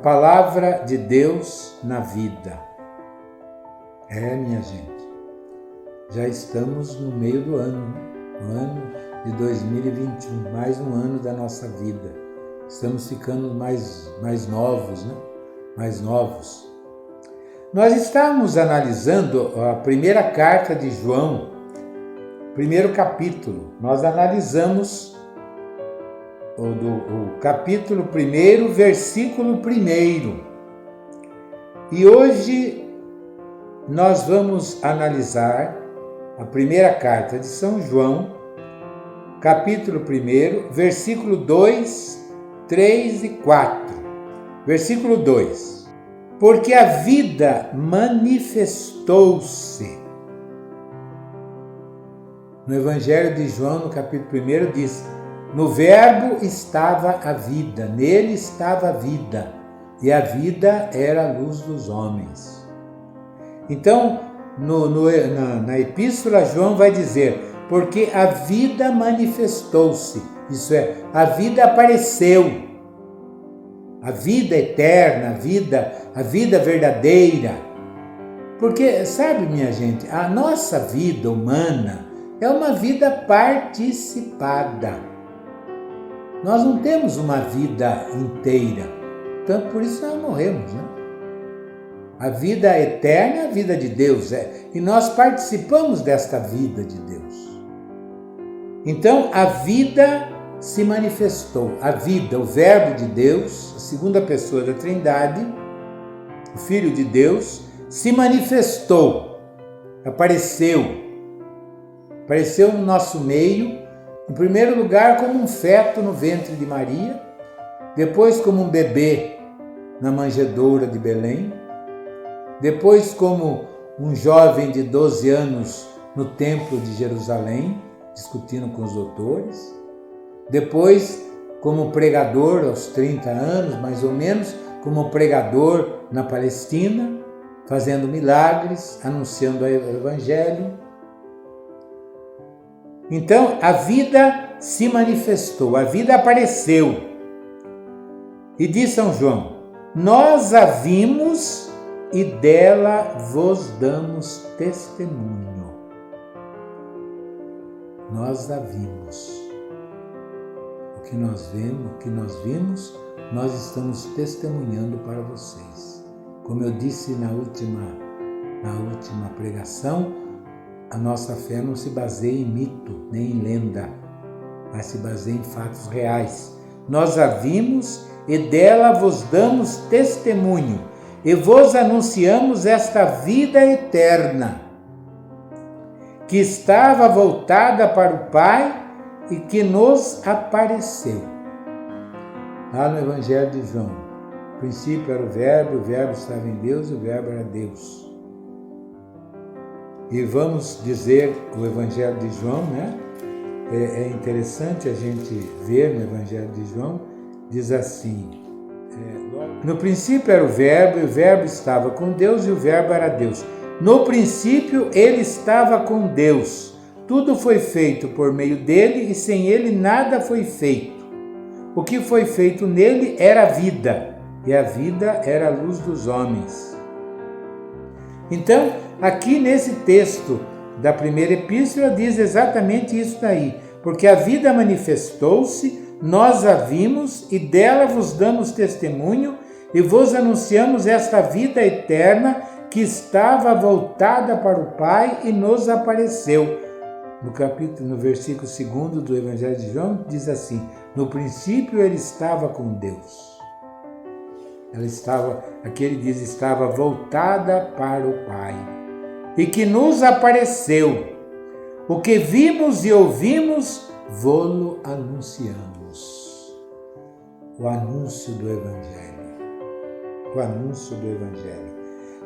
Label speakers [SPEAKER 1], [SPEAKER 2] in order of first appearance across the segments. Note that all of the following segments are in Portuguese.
[SPEAKER 1] palavra de Deus na vida. Minha gente, já estamos no meio do ano, né? No ano de 2021, mais um ano da nossa vida. Estamos ficando mais novos, né? Mais novos. Nós estamos analisando a primeira carta de João, primeiro capítulo. Nós analisamos o capítulo 1, versículo 1. E hoje nós vamos analisar a primeira carta de São João, capítulo 1, versículo 2, 3 e 4. Versículo 2. Porque a vida manifestou-se. No Evangelho de João, no capítulo 1, diz: no Verbo estava a vida, nele estava a vida, e a vida era a luz dos homens. Então, na Epístola, João vai dizer: porque a vida manifestou-se, isso é, a vida apareceu. A vida eterna, a vida verdadeira. Porque, sabe, minha gente, a nossa vida humana é uma vida participada. Nós não temos uma vida inteira, tanto por isso nós morremos, né? A vida eterna é a vida de Deus, e nós participamos desta vida de Deus. Então, a vida se manifestou. A vida, o Verbo de Deus, a segunda pessoa da Trindade, o Filho de Deus, se manifestou, apareceu no nosso meio, em primeiro lugar como um feto no ventre de Maria, depois como um bebê na manjedoura de Belém, depois como um jovem de 12 anos no templo de Jerusalém, discutindo com os doutores, depois como pregador aos 30 anos, mais ou menos, como pregador na Palestina, fazendo milagres, anunciando o Evangelho. Então, a vida se manifestou, a vida apareceu. E diz São João: nós a vimos e dela vos damos testemunho. Nós a vimos. O que nós vimos, nós estamos testemunhando para vocês. Como eu disse na última pregação, a nossa fé não se baseia em mito, nem em lenda, mas se baseia em fatos reais. Nós a vimos e dela vos damos testemunho, e vos anunciamos esta vida eterna, que estava voltada para o Pai e que nos apareceu. Lá no Evangelho de João, no princípio era o Verbo estava em Deus e o Verbo era Deus. E vamos dizer o Evangelho de João, né? É interessante a gente ver no Evangelho de João, diz assim: no princípio era o Verbo e o Verbo estava com Deus e o Verbo era Deus. No princípio ele estava com Deus. Tudo foi feito por meio dele e sem ele nada foi feito. O que foi feito nele era a vida, e a vida era a luz dos homens. Então, aqui nesse texto da primeira epístola diz exatamente isso daí. Porque a vida manifestou-se, nós a vimos e dela vos damos testemunho e vos anunciamos esta vida eterna que estava voltada para o Pai e nos apareceu. No versículo 2 do Evangelho de João, diz assim: no princípio ele estava com Deus. Aqui ele diz, estava voltada para o Pai. E que nos apareceu. O que vimos e ouvimos, vô-lo anunciamos. O anúncio do Evangelho. O anúncio do Evangelho.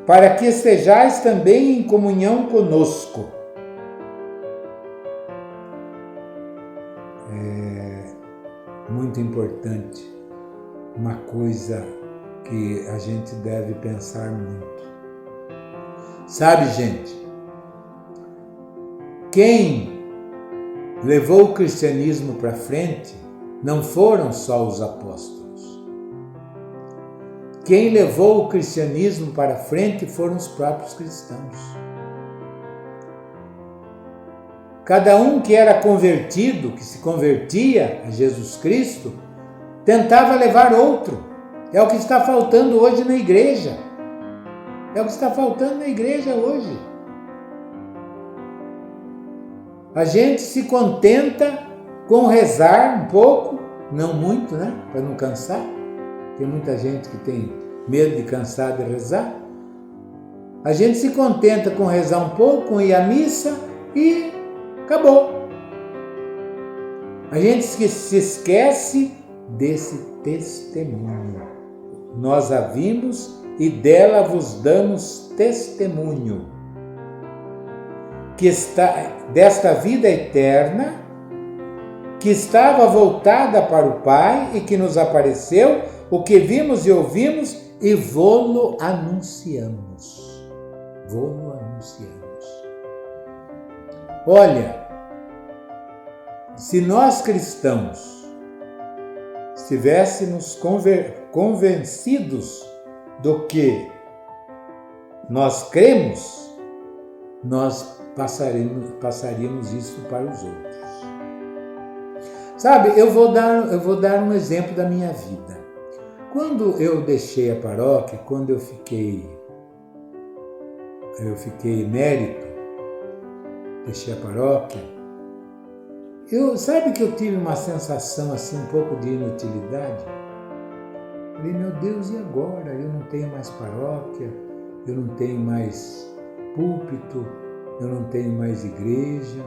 [SPEAKER 1] Para que estejais também em comunhão conosco. Muito importante, uma coisa que a gente deve pensar muito. Sabe, gente, quem levou o cristianismo para frente não foram só os apóstolos. quem levou o cristianismo para frente foram os próprios cristãos. Cada um que era convertido, que se convertia a Jesus Cristo, tentava levar outro. É o que está faltando hoje na igreja. É o que está faltando na igreja hoje. A gente se contenta com rezar um pouco, não muito, né? Para não cansar. Tem muita gente que tem medo de cansar de rezar. A gente se contenta com rezar um pouco, com ir à missa e acabou. A gente se esquece desse testemunho. Nós a vimos e dela vos damos testemunho. Que está desta vida eterna, que estava voltada para o Pai e que nos apareceu, o que vimos e ouvimos e vô-lo anunciamos. Vô-lo anunciamos. Olha, se nós cristãos estivéssemos convencidos do que nós cremos, nós passaríamos isso para os outros. Sabe, eu vou dar um exemplo da minha vida. Quando eu deixei a paróquia, quando eu fiquei emérito, deixei a paróquia, sabe que eu tive uma sensação assim, um pouco de inutilidade? Falei, meu Deus, e agora? Eu não tenho mais paróquia, eu não tenho mais púlpito, eu não tenho mais igreja.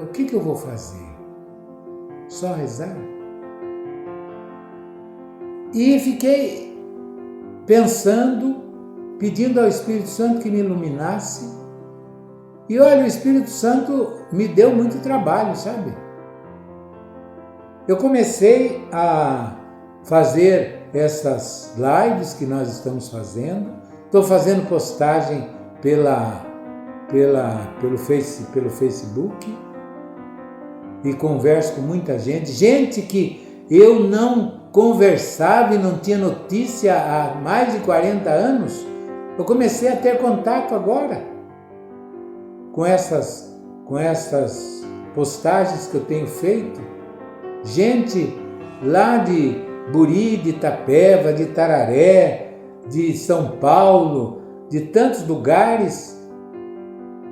[SPEAKER 1] O que eu vou fazer? Só rezar? E fiquei pensando, pedindo ao Espírito Santo que me iluminasse. E olha, o Espírito Santo me deu muito trabalho, sabe? Eu comecei a fazer essas lives que nós estamos fazendo. Estou fazendo postagem pelo Facebook e converso com muita gente que eu não conversava e não tinha notícia há mais de 40 anos. Eu comecei a ter contato agora com essas postagens que eu tenho feito. Gente lá de Buri, de Itapeva, de Tararé, de São Paulo, de tantos lugares,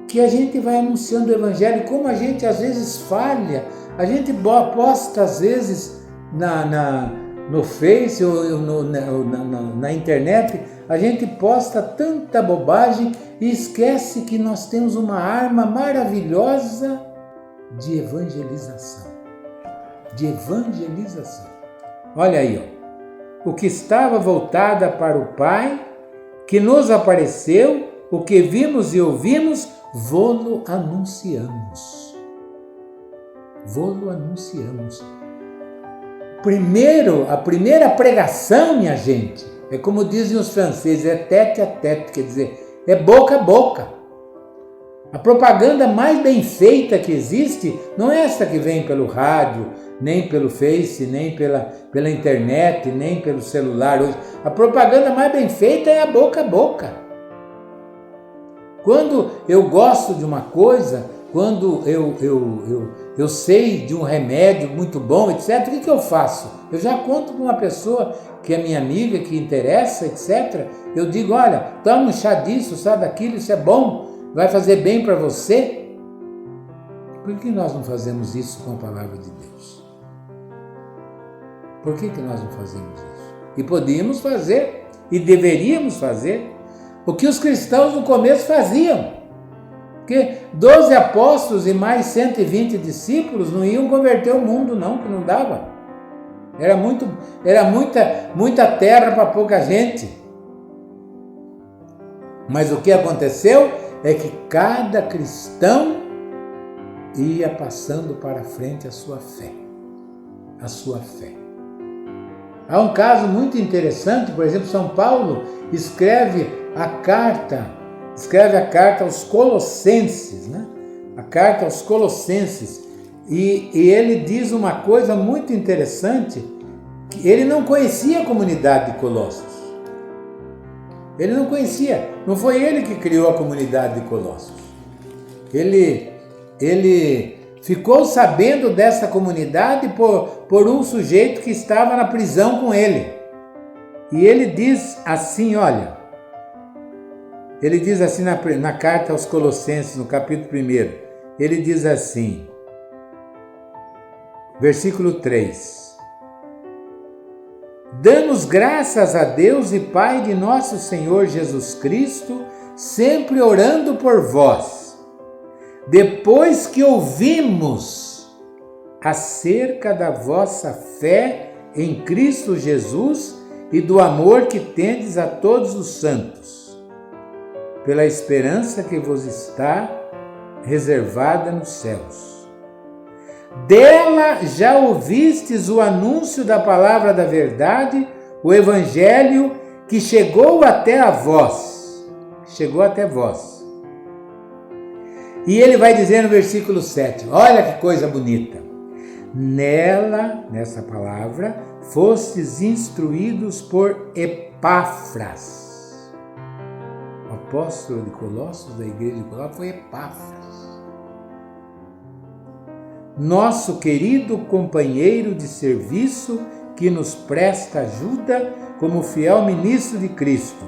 [SPEAKER 1] que a gente vai anunciando o Evangelho. Como a gente às vezes falha, a gente posta às vezes no Face ou na internet, a gente posta tanta bobagem e esquece que nós temos uma arma maravilhosa de evangelização. Olha aí, ó. O que estava voltada para o Pai, que nos apareceu, o que vimos e ouvimos, vô-lo anunciamos. Vô-lo anunciamos. A primeira pregação, minha gente, é como dizem os franceses, é tête à tête, quer dizer, é boca a boca. A propaganda mais bem feita que existe não é essa que vem pelo rádio, nem pelo Face, nem pela internet, nem pelo celular hoje. A propaganda mais bem feita é a boca a boca. Quando eu gosto de uma coisa, quando eu sei de um remédio muito bom, etc., o que eu faço? Eu já conto com uma pessoa que é minha amiga, que interessa, etc. Eu digo, olha, toma um chá disso, sabe daquilo, isso é bom, vai fazer bem para você. Por que nós não fazemos isso com a palavra de Deus? Por que nós não fazemos isso? E podíamos fazer, e deveríamos fazer, o que os cristãos no começo faziam. Porque 12 apóstolos e mais 120 discípulos não iam converter o mundo, não, que não dava. Era muita terra para pouca gente. Mas o que aconteceu é que cada cristão ia passando para frente a sua fé. A sua fé. Há um caso muito interessante, por exemplo, São Paulo escreve a carta aos Colossenses, né? A carta aos Colossenses. E ele diz uma coisa muito interessante, Ele não conhecia a comunidade de Colossos. Ele não conhecia. Não foi ele que criou a comunidade de Colossos. Ele ficou sabendo dessa comunidade por um sujeito que estava na prisão com ele. E ele diz assim, olha, ele diz assim na carta aos Colossenses, no capítulo 1, ele diz assim, versículo 3, damos graças a Deus e Pai de nosso Senhor Jesus Cristo, sempre orando por vós, depois que ouvimos acerca da vossa fé em Cristo Jesus e do amor que tendes a todos os santos, pela esperança que vos está reservada nos céus. Dela já ouvistes o anúncio da palavra da verdade, o evangelho que chegou até vós. E ele vai dizer no versículo 7, olha que coisa bonita. Nessa palavra, fostes instruídos por Epáfras. O apóstolo de Colossos, da igreja de Colossos, foi Epáfras. Nosso querido companheiro de serviço que nos presta ajuda como fiel ministro de Cristo.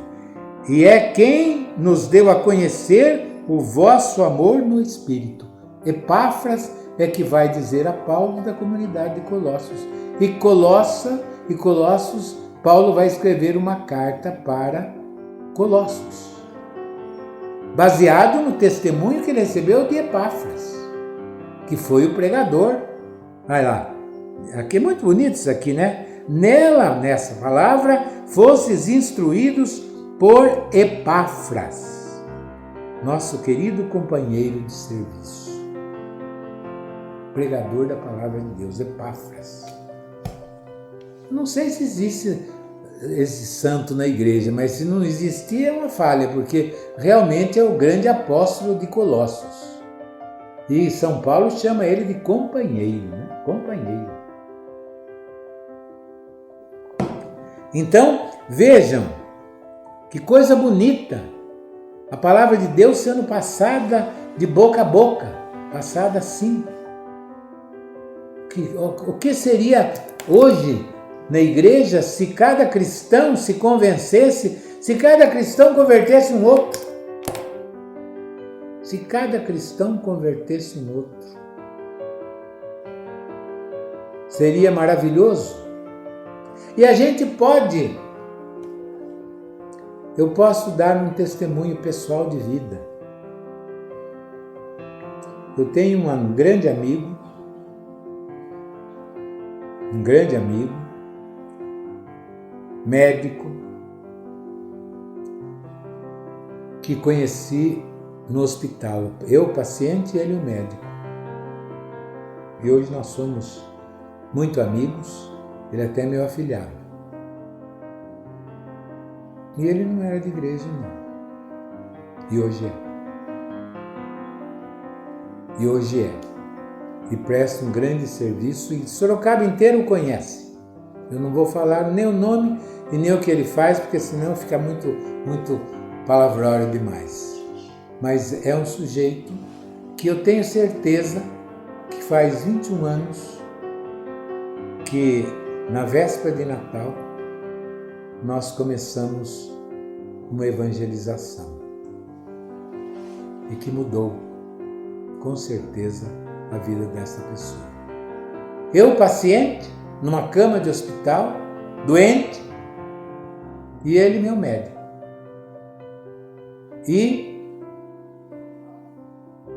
[SPEAKER 1] E é quem nos deu a conhecer o vosso amor no Espírito. Epáfras é que vai dizer a Paulo da comunidade de Colossos. E Colossos, Paulo vai escrever uma carta para Colossos, baseado no testemunho que ele recebeu de Epáfras, que foi o pregador. Vai lá, aqui é muito bonito isso aqui, né? Nessa palavra, fostes instruídos por Epáfras, nosso querido companheiro de serviço, pregador da palavra de Deus, Epáfras. Não sei se existe esse santo na igreja, mas se não existir é uma falha, porque realmente é o grande apóstolo de Colossos. E São Paulo chama ele de companheiro, né? Companheiro. Então, vejam, que coisa bonita, a palavra de Deus sendo passada de boca a boca, passada assim. O que seria hoje na igreja se cada cristão se convencesse, se cada cristão convertesse um outro? Se cada cristão convertesse um outro, seria maravilhoso. E a gente eu posso dar um testemunho pessoal de vida. Eu tenho um grande amigo, médico, que conheci no hospital. Eu, o paciente, e ele, o médico. E hoje nós somos muito amigos, ele é até meu afilhado. E ele não era de igreja, não. E hoje é. E presta um grande serviço e Sorocaba inteiro o conhece. Eu não vou falar nem o nome e nem o que ele faz, porque senão fica muito palavrório demais. Mas é um sujeito que eu tenho certeza que faz 21 anos que, na véspera de Natal, nós começamos uma evangelização e que mudou, com certeza, a vida dessa pessoa. Eu, paciente, numa cama de hospital, doente, e ele, meu médico. E,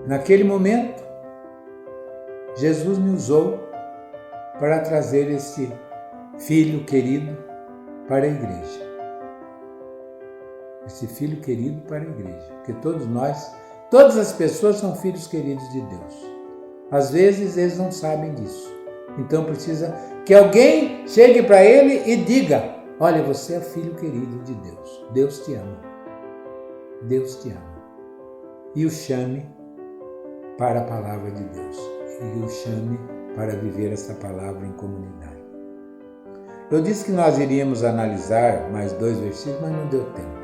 [SPEAKER 1] naquele momento, Jesus me usou para trazer esse filho querido para a igreja. Esse filho querido para a igreja. Porque todas as pessoas são filhos queridos de Deus. Às vezes eles não sabem disso. Então precisa que alguém chegue para ele e diga: olha, você é filho querido de Deus. Deus te ama. Deus te ama. E o chame para a palavra de Deus. E o chame para viver essa palavra em comunidade. Eu disse que nós iríamos analisar mais 2 versículos, mas não deu tempo.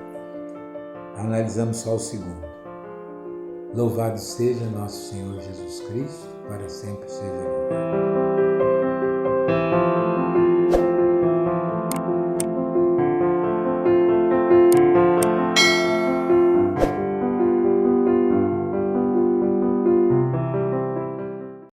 [SPEAKER 1] Analisamos só o segundo. Louvado seja nosso Senhor Jesus Cristo, para sempre seja louvado.